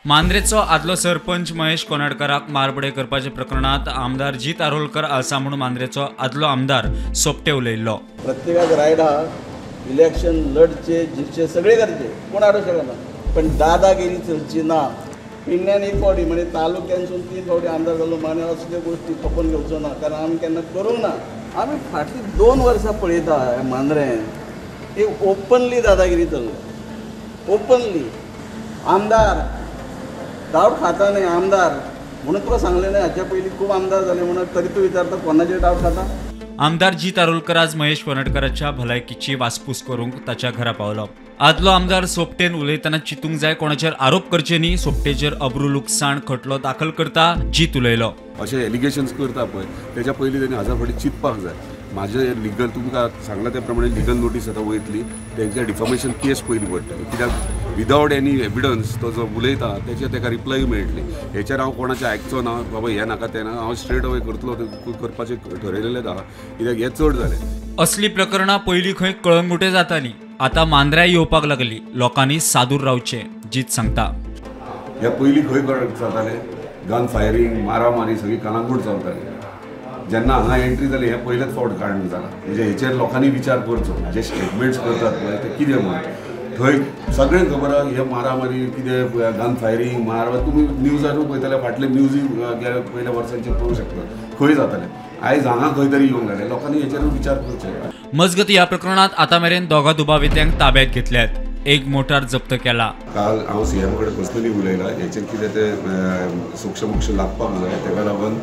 मांद्रेचो आदलो सरपंच महेश कोनाडकराक मारबडे करपाच्या प्रकरणात आमदार जीत आरोलकर आसा म्हणून मांद्रेचो आदलो आमदार सोपटे उलयल्लो। प्रत्येकाक रायट आहा, इलेक्शन लढचे जिखचे सगळे करचे, कोण आडू शकना, पण दादागिरी चलची ना। पिंड्यान एक फावटी म्हणजे तालुक्यांसून 3 फावटी आमदार जालो माने असले गोष्टी खपोवन घेवचो ना, कारण आमी केन्ना करूंक ना। आमी फाटली 2 वर्सां पळयता मांद्रें एक ओपनली दादागिरी चल्ला, ओपनली आमदार डावट खाता न्ही आमदार म्हणून तुका सांगलें न्ही, हाच्या पयलीं खूब आमदार जाले म्हणून तरी तूं विचारता कोणाचेर डावट खाता। आमदार जीत आरोलकर आज महेश कोनाडकराच्या भलायकीची वासपूस करूंक ताच्या घरा पावलो। आदलो आमदार सोपटेन उलयतना चिंतूंक जाय, कोणाचेर आरोप करचे न्ही, सोपटेचेर अब्रू लुकसाण खटलो दाखल करता जीत उलयलो। अशें एलिगेशन्स करता पळय तेच्या पयलीं ताणें 1000 फावटी चिंतपाक जाय। म्हाजे लिगल तुमकां सांगला त्या प्रमाणे लिगल नोटीस आतां वयतली, तेंच्या डिफॉमेशन केस पयलीं पडटली, कित्याक विदावट एनी एविडन्स तो जो उलयता तेचे ताका रिप्लाय मेळटली। हेचेर हांव कोणाचें आयकचो ना, बाबा हें नाका तें नाका, हांव स्ट्रेट अवे करतलो करपाचें ठरयलेलें आहा, कित्याक हें चड जालें। असली प्रकरणां पयलीं खंय कळंगुटे जातालीं, आतां मांद्र्या येवपाक लागली, लोकांनी सादूर रावचें, जीत सांगता। ह्या पयलीं खंय जातालें, गन फायरींग मारामारी सगळी कलांगूट चलताली। जेन्ना हांगा एंट्री जाली हें पयलेच फावट कारण जालां, म्हणजे हेचेर लोकांनी विचार करचो, जे स्टेटमेंट्स करतात पळय ते कितें म्हणून। थंय सगळ्यांक खबर आहा हे मारामारी कितें गन फायरींग तुमी न्यूजारू पळयताले, फाटले न्यूजी गेल्या पयल्या वर्सांचेर पळोवंक शकता खंय जातालें। आयज हांगा खंय तरी येवंक लागलें, लोकांनी हेचेर विचार करचो। मजगती ह्या प्रकरणात आतां मेरेन दोगा दुबावित्यांक ताब्यात घेतल्यात, एक मोटार जप्त केला। काल हांव सीएम कडेन पर्सनली उलयलां, हेचेर कितें तें सूक्ष्म लागपाक जाय, तेका लागून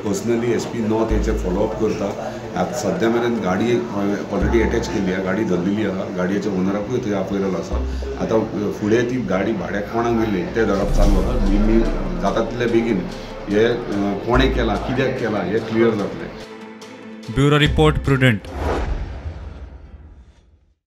पर्सनली SP नॉर्थ हेचेर फॉलोअप करता। आतां सद्या मेरेन गाडी ऑलरेडी अटॅच केल्ली आहा, गाडी धरलेली आहा, गाडयेच्या ओनराकूय थंय आपयलेलो आसा। आतां फुडें ती गाडी भाड्याक कोणाक दिल्ली तें धरप चालू आहा। मी जाता तितले बेगीन हे कोणें केलां, कित्याक केलां हें क्लियर जातलें। Bureau report prudent.